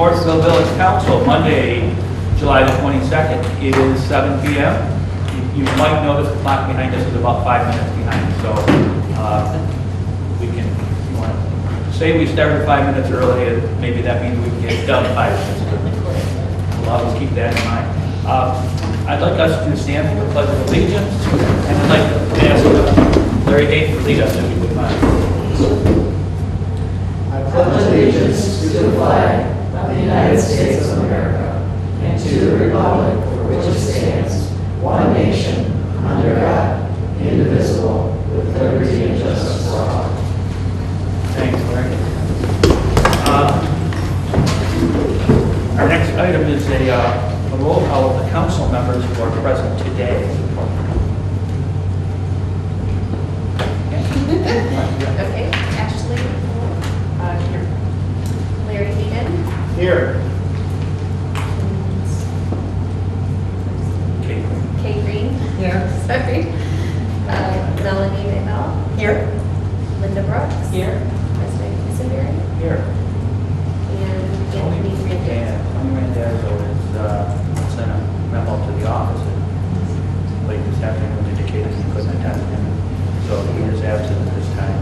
Ortonville Village Council, Monday, July the 22nd. It is 7 p.m. You might notice the clock behind us is about 5 minutes behind, so we can, if you want to say we started 5 minutes early, maybe that means we can get done 5 minutes early. We'll always keep that in mind. I'd like us to stand for the Pledge of Allegiance, and I'd like to ask Larry Hayden to lead us, if you would mind. I pledge allegiance to the flag of the United States of America and to the republic for which it stands, one nation, under God, indivisible, with liberty and justice for all. Thanks, Larry. Our next item is a roll call of the council members who are present today. Okay, Ashley, here. Larry Hayden. Here. Kate Green. Here. Sorry. Melanie Maybell. Here. Linda Brooks. Here. President Kusenberry. Here. And Anthony Randazzo. Tony Randazzo sent a memo to the office late this afternoon indicating he couldn't attend, so he is absent at this time.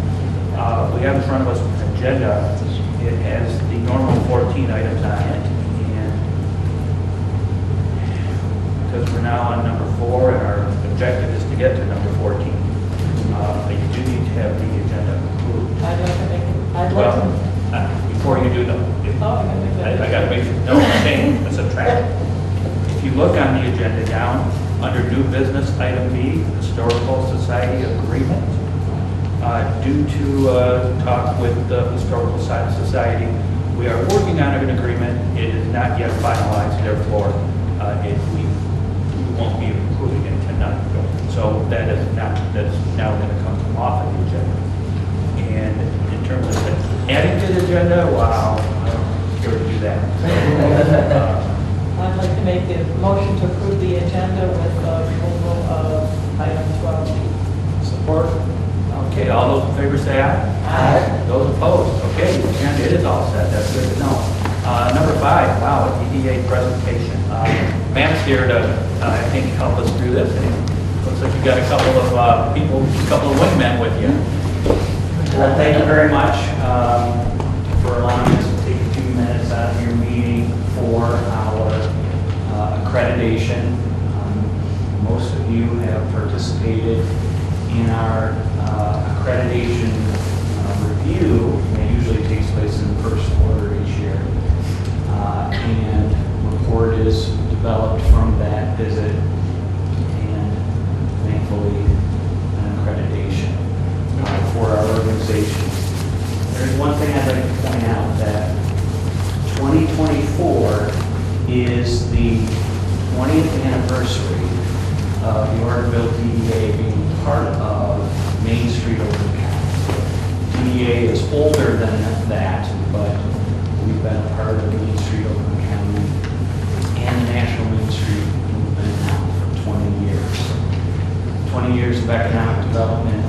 We have in front of us an agenda. It has the normal 14 items on it, and because we're now on number 4 and our objective is to get to number 14, you do need to have the agenda approved. Before you do though, I got to make sure, no, change, subtract. If you look on the agenda down, under new business, item B, Historical Society Agreement, due to talk with the Historical Society, we are working on an agreement. It is not yet finalized, therefore, we won't be approving it tonight. So that's now going to come off of the agenda. And in terms of adding to the agenda, wow, I don't care to do that. I'd like to make the motion to approve the agenda with removal of item 12. Support. Okay, all those in favor say aye. Aye. Those opposed, okay, the agenda is all set. That's good to know. Number 5, wow, a DDA presentation. Matt's here to, I think, help us through this. And it looks like you got a couple of people, a couple of wingmen with you. Well, thank you very much for allowing us to take a few minutes out of your meeting for our accreditation. Most of you have participated in our accreditation review. It usually takes place in the first quarter each year. And report is developed from that visit and thankfully an accreditation for our organization. There's one thing I'd like to point out, that 2024 is the 20th anniversary of the Ortonville DDA being part of Main Street Oakland County. DDA is older than that, but we've been a part of Main Street Oakland County and the National Main Street movement now for 20 years. 20 years of economic development,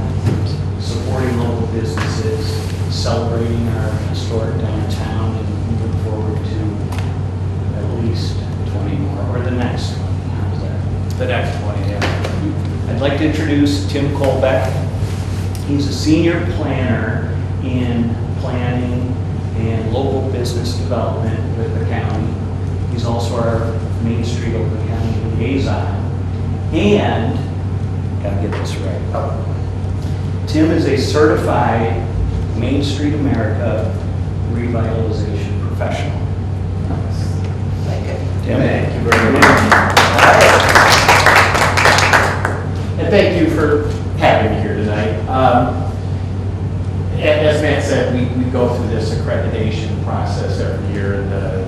supporting local businesses, celebrating our historic downtown, and moving forward to at least 20 more, or the next one. How's that? The next 20, yeah. I'd like to introduce Tim Colbeck. He's a senior planner in planning and local business development with the county. He's also our Main Street Oakland County liaison. And, gotta get this right, Tim is a certified Main Street America revitalization professional. Thank you. Tim, thank you very much. thank you for having me here tonight. As Matt said, we go through this accreditation process every year in the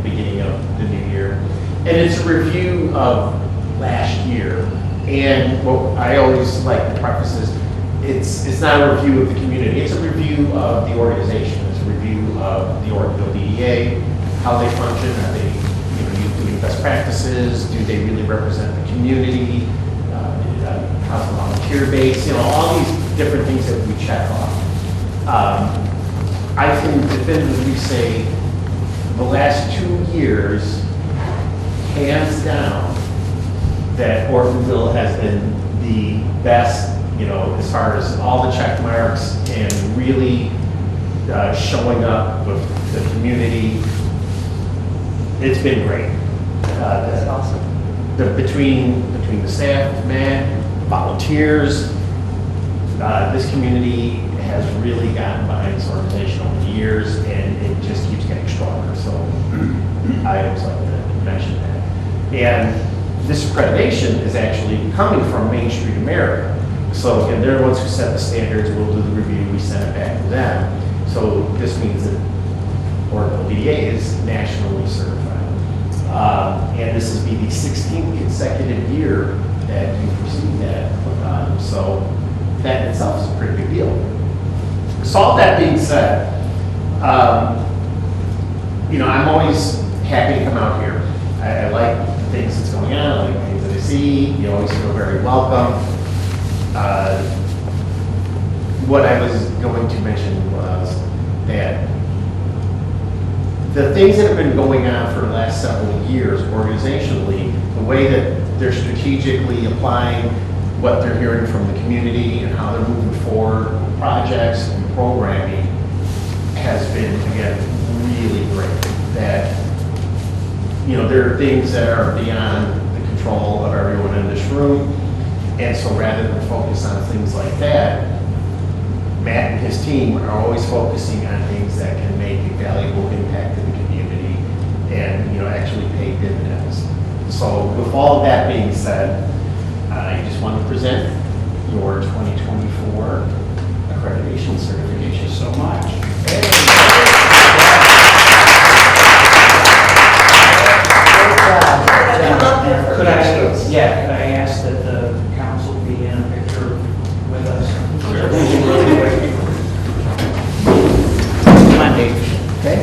beginning of the new year. And it's a review of last year. And what I always like to preface is, it's not a review of the community, it's a review of the organization. It's a review of the Ortonville DDA, how they function, are they doing best practices, do they really represent the community, how's the volunteer base, all these different things that we check off. I can definitively say the last 2 years, hands down, that Ortonville has been the best, as far as all the check marks and really showing up with the community. It's been great. That's awesome. Between the staff, Matt, volunteers, this community has really gotten behind this organization over the years, and it just keeps getting stronger. So I always like to mention that. And this accreditation is actually coming from Main Street America. So again, they're the ones who set the standards. We'll do the review. We send it back to them. So this means that Ortonville DDA is nationally certified. And this will be the 16th consecutive year that you've received that. So that in itself is a pretty big deal. So all that being said, I'm always happy to come out here. I like the things that's going on, I like the things that I see. You always feel very welcome. What I was going to mention was that the things that have been going on for the last several years organizationally, the way that they're strategically applying what they're hearing from the community and how they're moving forward with projects and programming has been, again, really great. That, there are things that are beyond the control of everyone in this room. And so rather than focus on things like that, Matt and his team are always focusing on things that can make a valuable impact to the community and, actually pay dividends. So with all of that being said, I just want to present your 2024 accreditation certification. So much. Could I ask that the council be in a picture with us? Come on, Dave. Okay.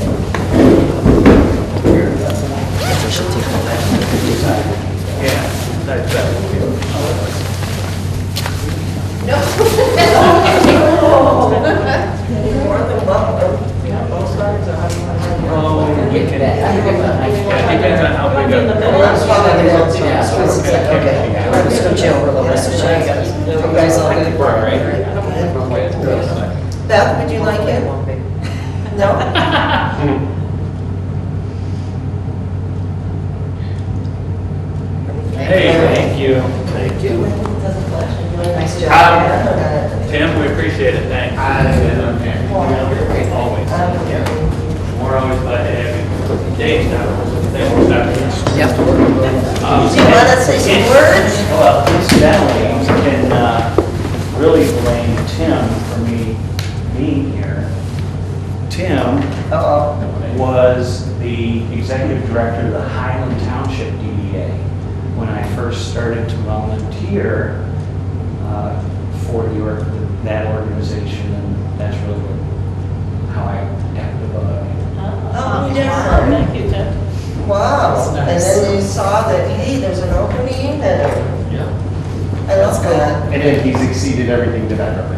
Yeah, that's No. More than welcome. Both sides, or how do you want to Oh, get to that? Yeah, it depends on how big In the a. middle. That's why they want to, yeah, so it's like, okay, we're just gonna chill for a little bit, so you guys all good? Beth, would you like it? No? Hey, thank you. Thank you. Nice job. Tim, we appreciate it, thanks. Always. We're always glad to have you. Dave, thanks for stopping. Yep. Do you want to say some words? Well, incidentally, you can really blame Tim for me being here. Tim was the executive director of the Highland Township DDA when I first started to volunteer for that organization, and that's really how I got the bug. Oh, Yeah, thank you, Tim. wow. And then you saw that, hey, there's an opening, and Yeah. I love that. And then he's exceeded everything that I've ever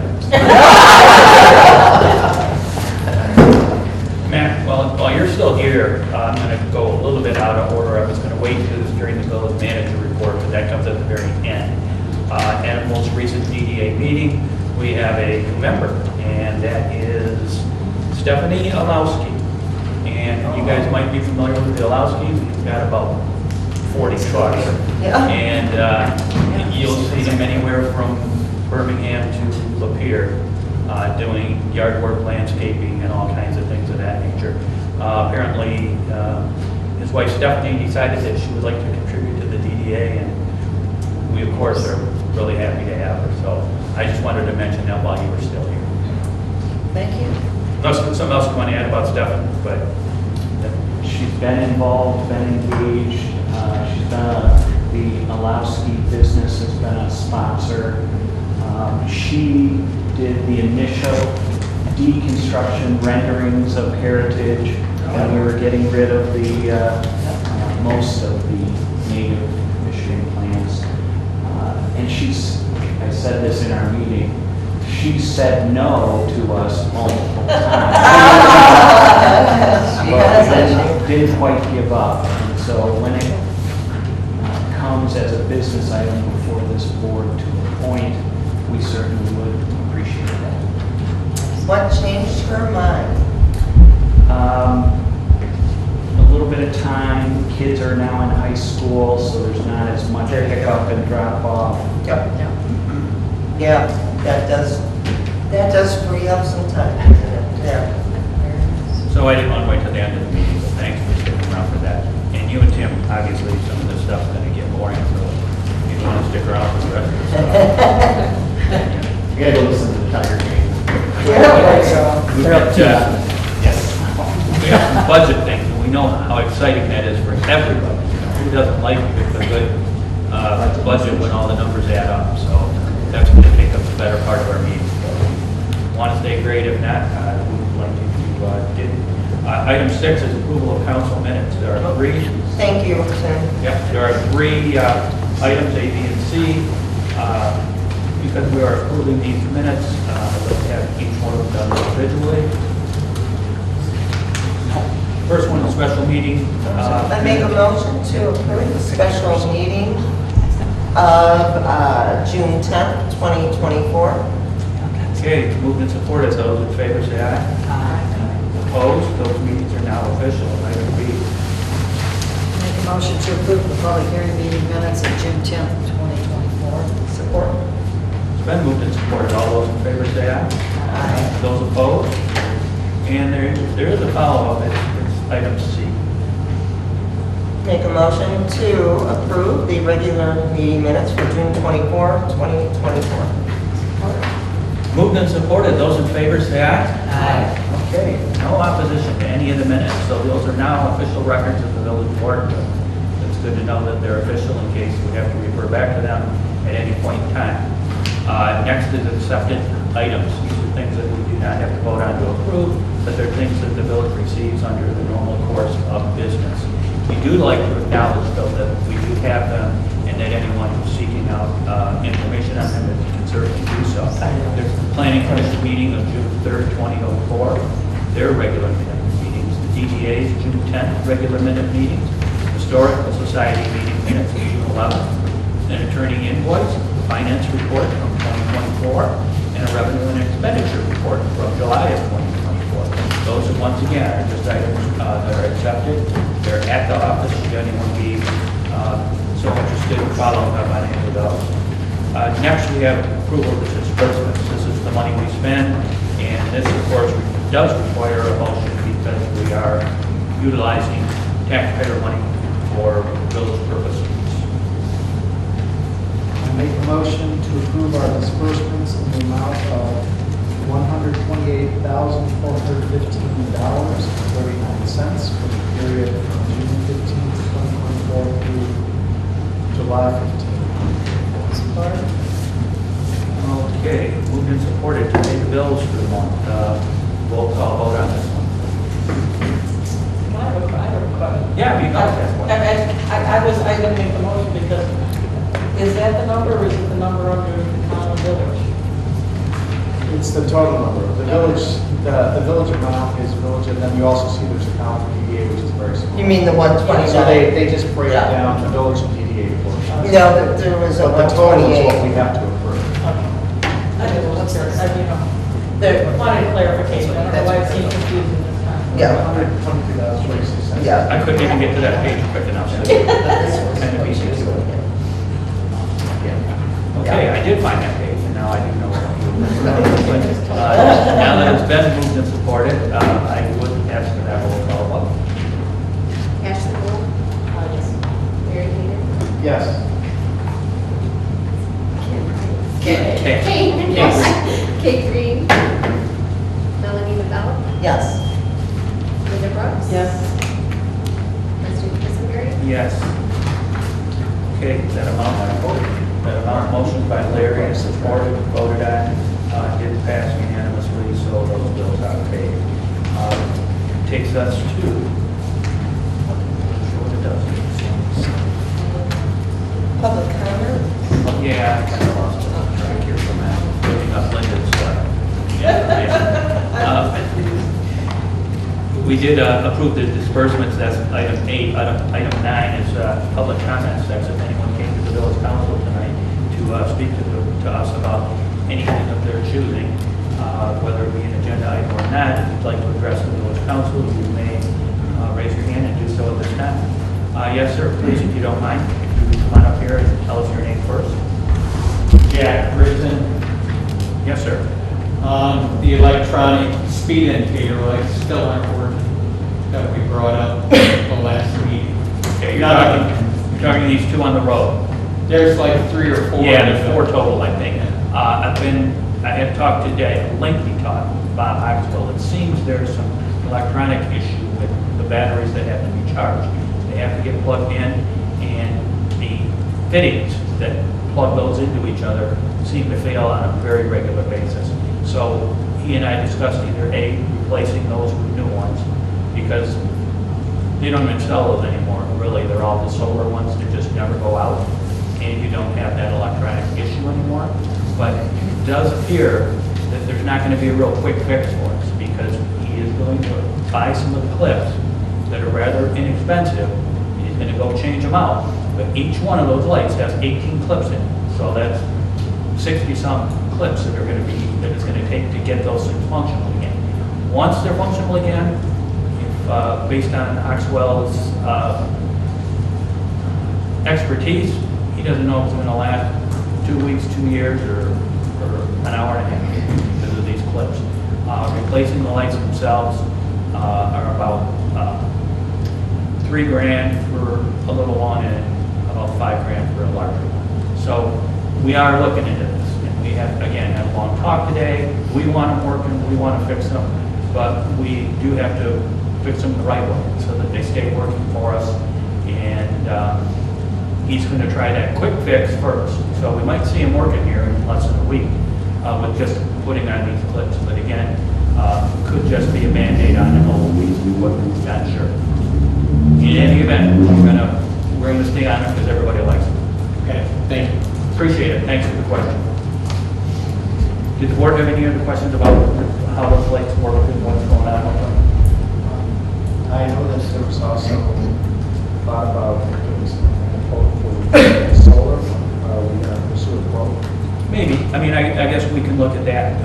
Matt, while you're still here, I'm going to go a little bit out of order. I was going to wait to during the village manager report, but that comes at the very end. At a most recent DDA meeting, we have a new member, and that is Stephanie Alowski. And you guys might be familiar with the Alowskis. We've got about 40 trucks. Yeah. And you'll see them anywhere from Birmingham to Lapeer, doing yard work, landscaping, and all kinds of things of that nature. Apparently, his wife Stephanie decided that she would like to contribute to the DDA, and we, of course, are really happy I just wanted to mention that while you were still here. Thank you. Unless there's something else you want to add about Stefan, but She's been involved, been engaged. She's been the Alowski business has been a sponsor. She did the initial deconstruction renderings of Heritage when we were getting rid of the most of the native Michigan plants. And I said this in our meeting, she said no to us multiple times. But we didn't quite give up. And so when it comes as a business item before this board to appoint, we certainly would appreciate that. What changed her mind? A little bit of time, kids are now in high school, so there's not as much pickup and drop off. Yep. Yeah, that does free up some time, doesn't it? Yeah. so I didn't want to wait till the end of the meeting, but thanks for sticking around for that. And you and Tim, obviously, some of this stuff's going to get boring, so you want to stick around for the rest of the stuff. You gotta go listen to the Tiger game. We've got, yes, we have some budget things, and we know how exciting that is for everybody. You know, who doesn't like a good budget when all the numbers add up? So that's going to take up the better part of our meeting. So want to stay great, if not, we would like you to get. Item 6 is approval of council minutes. There are three. Thank you, Tim. Yep, there are three items, A, B, and C. Because we are approving these minutes, let's have each one of them done individually. First one is special meeting. I make a motion to approve the special meeting of June 10th, 2024. Okay, moved and supported. Those in favor say aye. Aye. Opposed? Those meetings are now official. Item B. Make a motion to approve the public hearing meeting minutes of June 10th, 2024. Support. It's been moved and supported. All those in favor say aye. Aye. Those opposed? And there is a follow-up. It's item C. Make a motion to approve the regular meeting minutes for June 24, 2024. Moved and supported. Those in favor say aye. Aye. Okay, no opposition to any of the minutes, so those are now official records of the village board. It's good to know that they're official in case we have to refer back to them at any point in time. Next is accepted items. These are things that we do not have to vote on to approve, but they're things that the village receives under the normal course of business. We do like to acknowledge, though, that we do have them, and that anyone who's seeking out information on them, that you can certainly do so. There's the Planning Commission meeting of June 3rd, 2004, their regular minute meetings. The DDA's June 10th regular minute meetings. Historical Society meeting minutes of June 11th. An attorney invoice, finance report from 2024, and a revenue and expenditure report from July of 2024. Those, once again, are just items that are accepted. They're at the office, should anyone be so interested in following up on any of those. Next, we have approval of the disbursements. This is the money we spend, and this, of course, does require a motion because we are utilizing taxpayer money for village purposes. I make a motion to approve our disbursements in the amount of $128,415.39 for the period from June 15th, 2024 through July 15th. Support. Okay, moved and supported to pay the bills for the month. Roll call vote on this one. I have a question. Yeah, you got that one. I didn't make the motion because, is that the number or is it the number under the town of village? It's the total number. The village, the village amount is village, and then you also see there's account for DDA, which is very small. You mean the 129? So they just break Yeah. down the village and DDA portion. No, there was a But the total is what 128. we have to approve. I just was curious, There- wanted clarification, I don't know why it seemed confusing this time. Yeah. $122.26. Yeah. I couldn't even get to that page quick enough. So kind of easy to. Okay, I did find that page, and now I do know what I'm doing. Now that it's been moved and supported, I would ask for that roll call vote. Ashley Gold. Yes. Mary Hayden. Yes. Kate. Kate, yes. Kate Green. Melanie McDowell. Yes. Linda Brooks. Yes. Kristen Kissenberry. Yes. Okay, that amount motion by Larry and supported, voted on, did pass unanimously, so those bills are paid. Takes us to, I'm sure what it does. Public comment? Yeah, I kind of lost track here from that, looking up Linda's we did approve the disbursements, that's item 8. Item 9 is public comments. That's if anyone came to the village council tonight to speak to us about anything of their choosing, whether it be an agenda item or not. If you'd like to address the village council, you may raise your hand and do so at this time. Yes, sir, please, if you don't mind, if you come on up here and tell us your name first. Jack Britton. Yes, sir. The electronic speed indicator lights still aren't working that we brought up the last meeting. Okay, Not- you're talking these two on the road. There's like 3 or 4. Yeah, there's 4 total, I think. I had talked today, a lengthy talk with Bob Oxwell. It seems there's some electronic issue with the batteries that have to be charged. They have to get plugged in, and the fittings that plug those into each other seem to fail on a very regular basis. So he and I discussed either A, replacing those with new ones, because they don't even sell those anymore, really. They're all the solar ones that just never go out, and you don't have that electronic issue anymore. But it does appear that there's not going to be a real quick fix for us, because he is going to buy some of the clips that are rather inexpensive. He's going to go change them out, but each one of those lights has 18 clips in it. So that's 60-some clips that it's going to take to get those things functional again. Once they're functional again, if, based on Oxwell's expertise, he doesn't know if it's going to last 2 weeks, 2 years, or an hour and a half because of these clips. Replacing the lights themselves are about $3,000 for a little one and about $5,000 for a larger one. So we are looking into this. And we have, again, had a long talk today. We want them working, we want to fix them, but we do have to fix them the right way so that they stay working for us. And he's going to try that quick fix first. So we might see him working here in less than a week with just putting on these clips. But again, could just be a Band-Aid on an old piece of equipment, not sure. In any event, we're going to stay on it because everybody likes it. Okay, thank you. Appreciate it. Thanks for the question. Did the board have any other questions about how those lights work and what's going on with them? I noticed there was also thought about doing some quote for solar. We got to pursue a quote. Maybe. I mean, I guess we can look at that.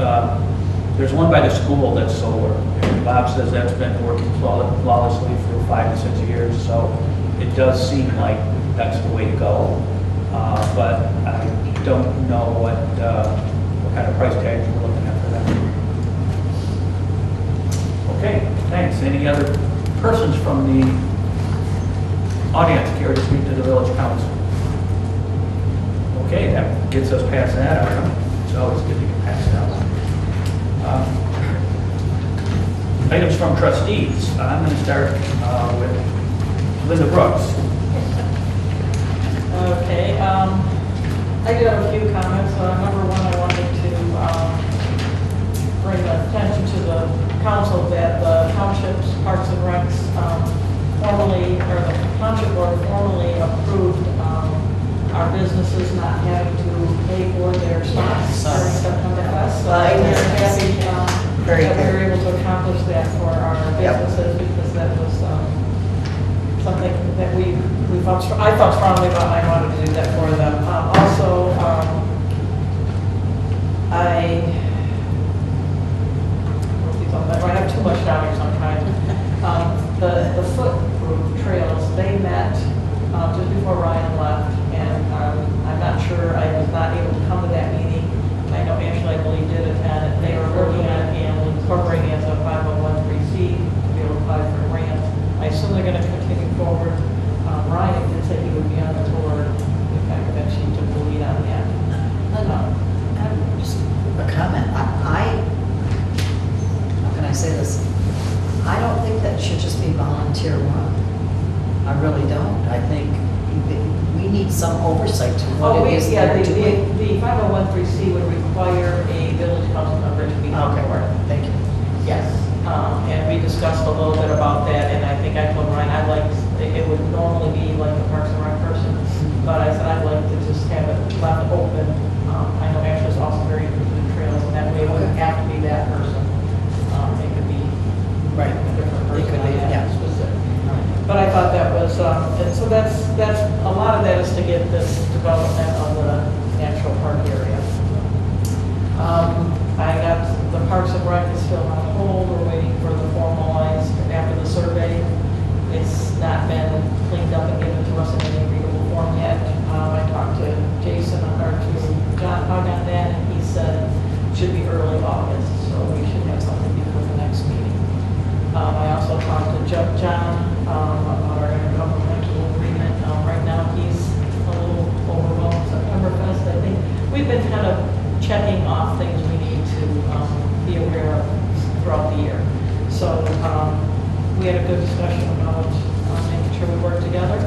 There's one by the school that's solar. And Bob says that's been working flawlessly for 5 to 6 years. So it does seem like that's the way to go. But I don't know what kind of price tags we're looking at for that. Okay, thanks. Any other persons from the audience care to speak to the village council? Okay, that gets us past that item. It's always good to get past that one. Items from trustees. I'm going to start with Linda Brooks. Okay, I do have a few comments. Number one, I wanted to bring attention to the council that the township's Parks and Recs formally, or the township board formally approved our businesses not having to pay for their spots during September Fest. So we're happy Very that we good. were able to accomplish that for our Yep. businesses, because that was something that I felt strongly about, and I wanted to do that for them. Also, I have too much down here sometimes. The foot trails, they met just before Ryan left, and I'm not sure, I was not able to come to that meeting. I know Ashley, I believe, did attend, and they were working on and incorporating as a 501(c) to be able to apply for grants. I assume they're going to continue forward. Ryan did say he would be on the board need some oversight to what Oh, it is yeah, they're the doing. 5013C would require a village council member to be on Okay, board. thank you. Yes, and we discussed a little bit about that, and I think I told Ryan, I'd like, it would normally be like a Parks and Rec person, but I said I'd like to just have it left open. I know Ashley's also very interested in trails, and that way it wouldn't have to be that person. It could be Right. a different It person could on be, yeah. that specific. But I thought that was, and so that's, a lot of that is to get this development of the natural park area. I got, the Parks and Rec is still on hold, we're waiting for the formalized, after the survey. It's not been cleaned up and given to us in any readable form yet. I talked to Jason, or to John Hug on that, and he said it should be early August, so we should have something before the next meeting. I also talked to John about our intergovernmental agreement. Right now, he's a little overwhelmed. Septemberfest, I think. We've been kind of checking off things we need to be aware of throughout the year. So we had a good discussion about making sure we work together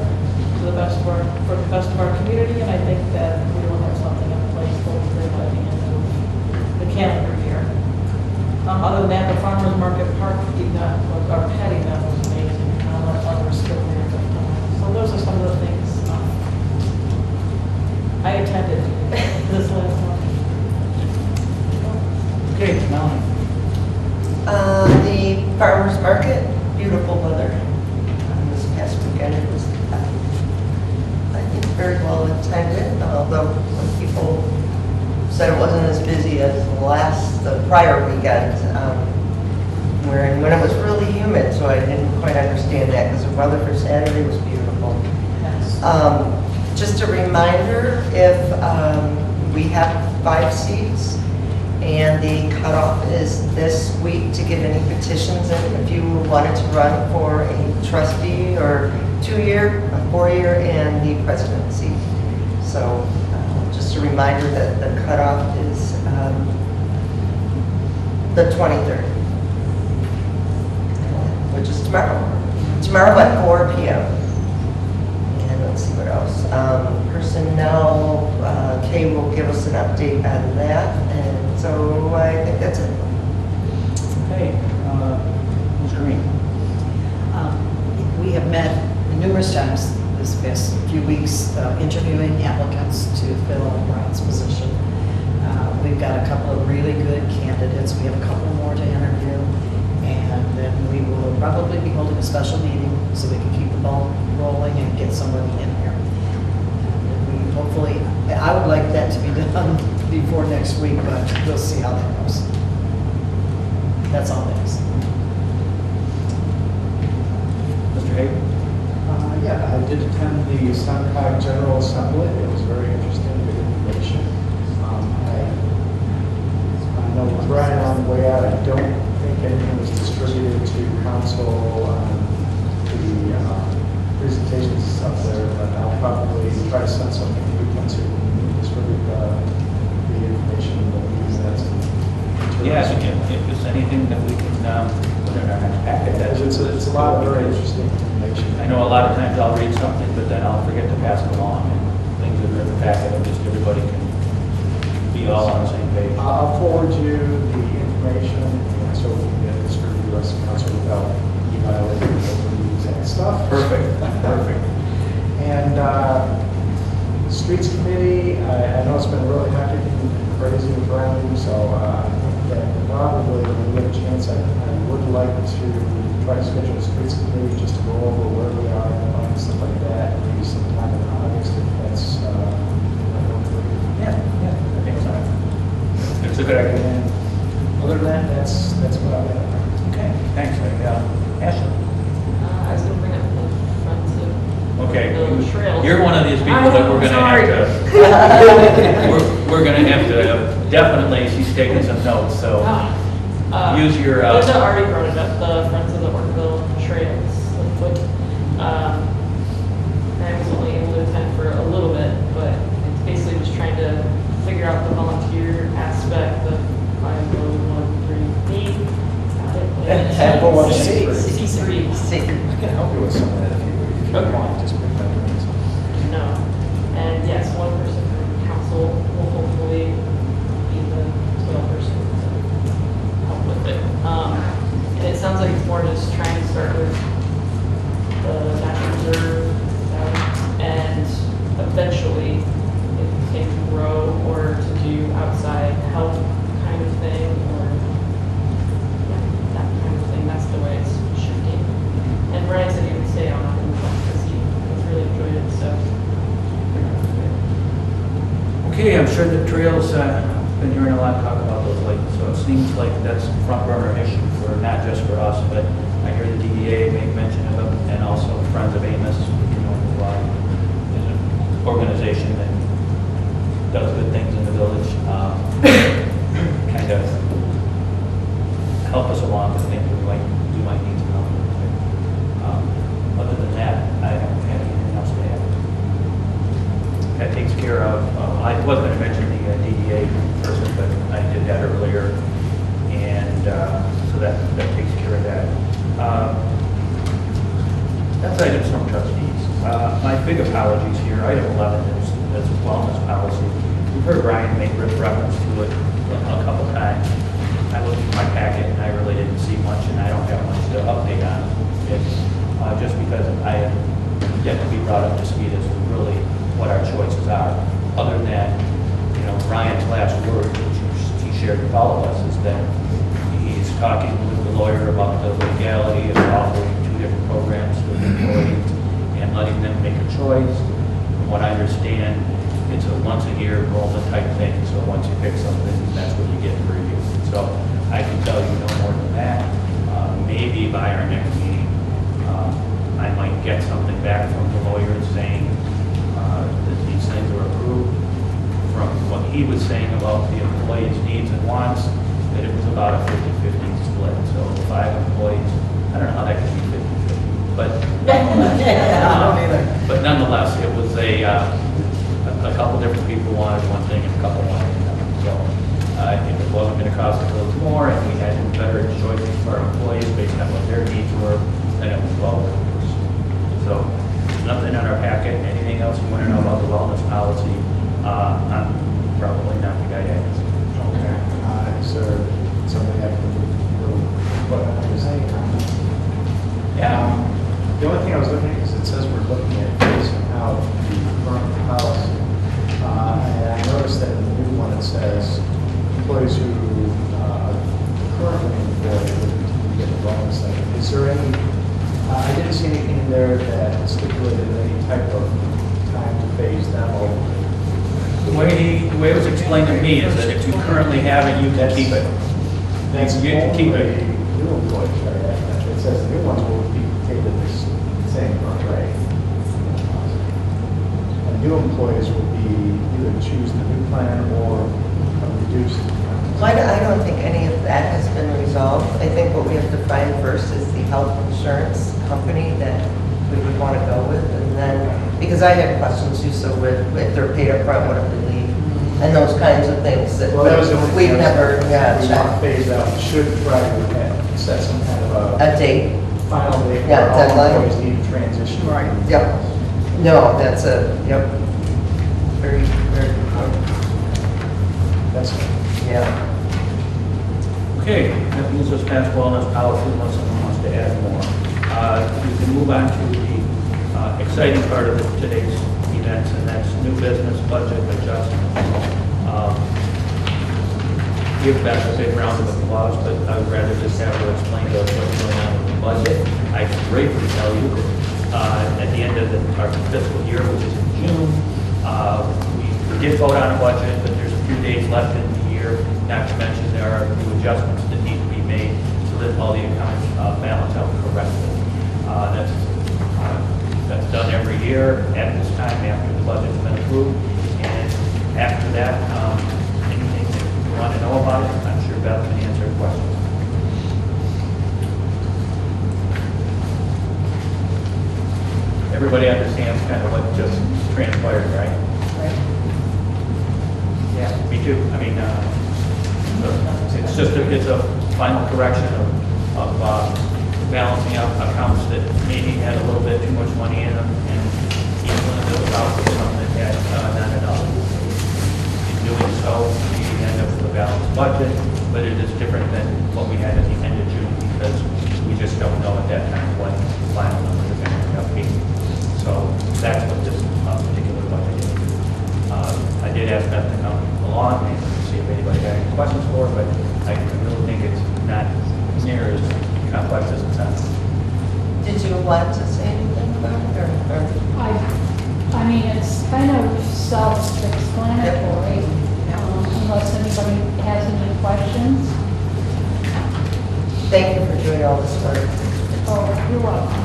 for the best of our community, and I think that we will have something in place hopefully by the end of the calendar year. Other than that, the farmers market park event, our pet event was amazing. Others still there. So those are some of the things I attended this last month. Okay, Melanie. The farmer's market, beautiful weather. This past weekend, it was, I think, very well attended, although some people said it wasn't as busy as the prior weekend, when it was really humid, so I didn't quite understand that, because the weather for Saturday was beautiful. Just a reminder, if we have 5 seats, and the cutoff is this week to get any petitions in, if you wanted to run for a trustee or 2-year, a 4-year, and the presidency. So just a reminder that the cutoff is the 23rd, which is tomorrow. Tomorrow at 4 p.m. And let's see what else. Personnel, Kay will give us an update on that. And so I think that's it. Okay, Ms. Green. We have met numerous times this past few weeks interviewing applicants to fill Brian's position. We've got a couple of really good candidates. We have a couple more to interview. And then we will probably be holding a special meeting so we can keep the ball rolling and get somebody in here. And we hopefully, I would like that to be done before next week, but we'll see how that goes. That's all it is. Mr. Hagan. Yeah, I did attend the Suncog General Assembly. It was very interesting, good information. I know with Brian on the way out, I don't think anything was distributed to council on the presentations up there, but I'll probably try to send something to you to distribute the information that we use that. Yeah, if there's anything that we can put in our next packet, that's. It's a lot of very interesting information. I know a lot of times I'll read something, but then I'll forget to pass it along, and things that are in the packet, and just everybody can be all on the same page. I'll forward you the information, and so we can get this for the rest of council without emailing the exact stuff. Perfect, perfect. And Streets Committee, I know it's been really hectic and crazy with Brandon, so I think that probably when we get a chance, I would like to try to schedule a Streets Committee just to go over where we are and stuff like that, maybe sometime in August if that's Yeah, I think so. It's a good idea. And other than that, that's what I've got. Okay, thanks, Ashley. I was going to bring up the friends of Okay, the trails. you're one of these people that we're gonna Sorry. have to, we're gonna have to, definitely, she's taking some notes, so use your, Linda already brought it up, the Friends of the Ortonville Trails. I was only able to attend for a little bit, but it's basically just trying to figure out the volunteer aspect of 5013B. Got it? 501C. C3. I can help you with some of that if you want, just pick my brains. No. eventually if they can grow or to do outside help kind of thing or yeah, that kind of thing. That's the way it's shifting. And Brian said he would stay on because he has really enjoyed it. So. Okay, I'm sure the trails, been hearing a lot talk about those lately, so it seems like that's a front burner issue for, not just for us, but I hear the DDA make mention of it, and also Friends of Amos, you know, is an organization that does good things in the village, kind of help us along with things we might need some help with. Other than that, I don't have anything else to add. That takes care of, I was going to mention the DDA person, but I did that earlier, and so that takes care of that. That's items from trustees. My big apologies here, item 11 is wellness policy. We've heard Brian make reference to it a couple times. I looked at my packet and I really didn't see much, and I don't have much to update on it, just because I have yet to be brought up to speed as to really what our choices are, other than, you know, Brian's last word, which he shared with all of us, is that he's talking with the lawyer about the legality of offering 2 different programs to the employees and letting them make a choice. From what I understand, it's a once-a-year enrollment type thing, so once you pick something, that's what you get for review. So I can tell you no more than that. Maybe by our next meeting, I might get something back from the lawyer saying that these things were approved. From what he was saying about the employees' needs and wants, that it was about a 50-50 split. So 5 employees, I don't know how that could be 50-50, but but nonetheless, it was a couple different people wanted one thing and a couple wanted another. So if it wasn't going to cost a little more and we had better choices for our employees based on what their needs were, then it was well worth it. So nothing in our packet. Anything else you want to know about the wellness policy? I'm probably not the guy to ask. Okay. Is there something I can put on his name? Yeah. The only thing I was looking at is it says we're looking at phasing out the current policy. And I noticed that in the new one it says employees who are currently employed will continue to get the bonus thing. Is there any, I didn't see anything in there that stipulated any type of time to phase them over. The way it was explained to me is that if you currently have it, you can keep it. That's You can keep only it. new employees, right? It says the new ones will be paid at this same rate. And new employees will be either choose the new plan or a reduced plan. Well, I don't think any of that has been resolved. I think what we have to find first is the health insurance company that we would want to go with, and then, because I had questions too, so if they're paid up front, what if they leave? And those kinds of things that Well, that was the only we've thing never, yeah, we want checked. phased out. We should try to set some kind of A date? a final date Yeah, where all deadline. employees need to transition. Yep. No, that's yep. Very, very good point. That's Yeah. Okay, that moves us past wellness policy unless someone wants to add more. We can move on to the exciting part of today's events, and that's new business budget adjustment. Give Beth a big round of applause, but I would rather just have her explain to us what's going on with the budget. I can gratefully tell you that at the end of our fiscal year, which is in June, we did vote on a budget, but there's a few days left in the year, not to mention there are new adjustments that need to be made so that all the accounts balance out correctly. That's done every year at this time after the budget's been approved. And after that, anything that you want to know about it, I'm sure Beth can answer questions. Everybody understands kind of what just transpired, right? Right. Yeah, me too. I mean, it's just it's a final correction of balancing out accounts that maybe had a little bit too much money in them, and each one of those accounts was something that had not enough. In doing so, we end up with a balanced budget, but it is different than what we had at the end of June because we just don't know at that time what the final numbers are going to end up being. So that's what this particular budget is. did ask Beth to come along and see if anybody had any questions for her, but I really think it's not near as complex as it sounds. Did you want to say anything about it, or? I mean, it's kind of self-explanatory, unless anybody has any questions. Thank you for doing all this work. Oh, you're welcome.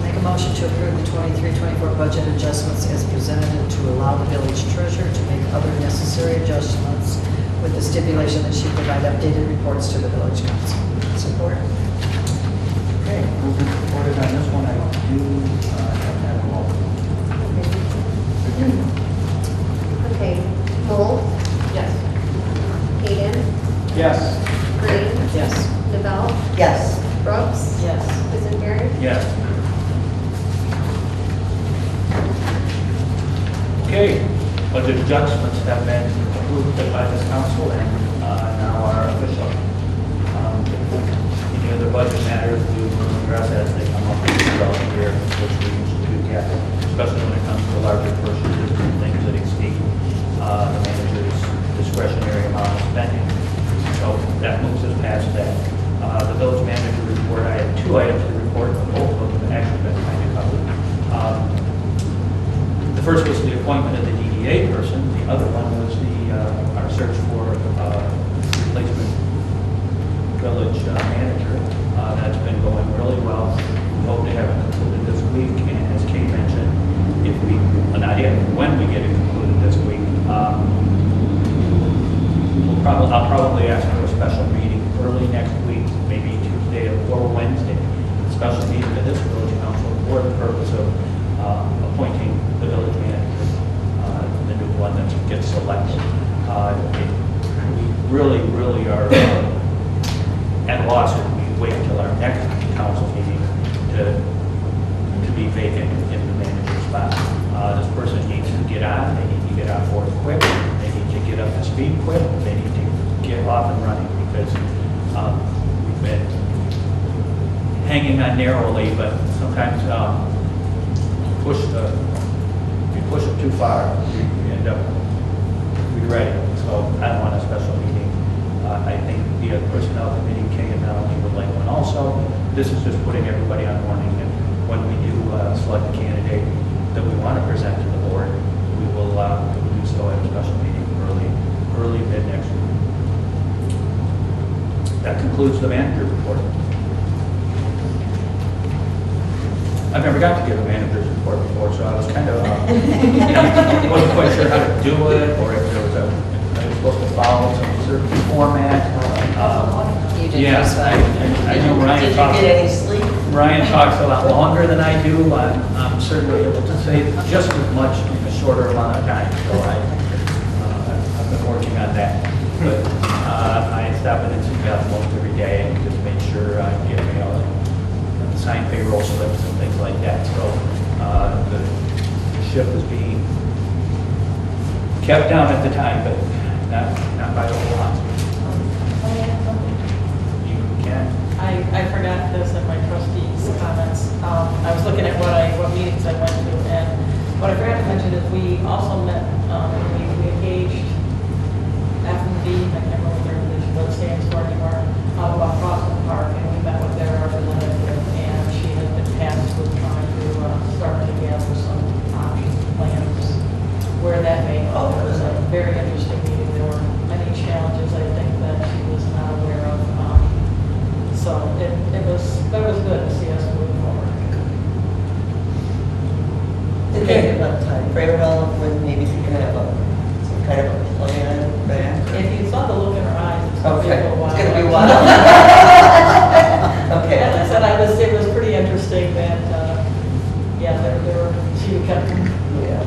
Make a motion to approve the 23-24 budget adjustments as presented and to allow the village treasurer to make other necessary adjustments with the stipulation that she provide updated reports to the village council. Support? Okay, moved and supported on this one. I do have to have a roll. Okay, Volk, Yes. Hayden, Yes. Green, Yes. DeBelle, Yes. Brooks, Yes. Quisenberry, Yes. Okay, budget adjustments have been approved by this council and now are official. Any other budget matters we will address as they come up throughout the year, which we usually do, Kathy, especially when it comes to larger purchases and things that exceed the manager's discretionary amount of spending. So that moves us past that. The village manager report, I had 2 items to report, but both of them have actually been kind of covered. The first was the appointment of the DDA person. The other one was our search for replacement village manager. That's been going really well. We hope to have it concluded this week. And as Kate mentioned, if we, not yet, when we get it concluded this week, I'll probably ask for a special meeting early next week, maybe Tuesday or Wednesday. A special meeting of this village council for the purpose of appointing the village manager, the new one that gets selected. We really are at a loss if we wait until our next council meeting to be vacant in the manager's spot. This person needs to get on, they need to get on board quick, they need to get up to speed quick, they need to get off and running because we've been hanging on narrowly, but sometimes you push it too far, you end up regretting it. So I don't want a special meeting. I think the personnel committee, Kay and Melanie, would like one also. This is just putting everybody on warning, and when we do select a candidate that we want to present to the board, we will do so at a special meeting early mid next week. That concludes the manager report. I've never got to give a manager's report before, so I was kind of, wasn't quite sure how to do it, or if there was I was supposed to follow some certain format. You did Yeah, just fine. I know Ryan Did you talks. get any sleep? Ryan talks a lot longer than I do. I'm certainly able to say just as much in a shorter amount of time, so I've been working on that. But I stop in and see Beth most every day and just make sure I get mail and sign payroll slips and things like that. So the shift is being kept down at the time, but not by a whole lot. You can. I forgot this in my trustees' comments. I was looking at what meetings I went to, and what I forgot to mention is we also met, we engaged F&B, I can't remember what it stands for anymore, about Crossing Park, and we met with their representative, and she has been tasked with trying to start to gather some option plans where that may go. It was a very interesting meeting. There were many challenges, I think, that she was not aware of. So it was good to see us moving forward. Did they give a time frame on when maybe you can have some kind of a plan back? If you saw the look in her eyes, it's going to be Okay, a little while. it's gonna be a while. Okay. As I said, it was pretty interesting that, she kept, Yeah.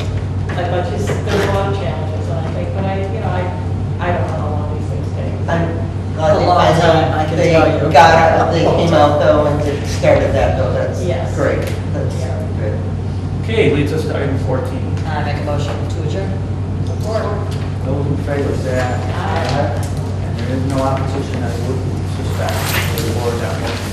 I thought there's a lot of challenges, and I think, but I don't know how long these things take. I'm A long time, I can they tell you. they came out though and started that though, that's Yes. great. That's Yeah. good. Okay, leads us to item 14. I make a motion to adjourn. Those in favor say aye. Aye. And there is no opposition, I would suspect. The board that motion.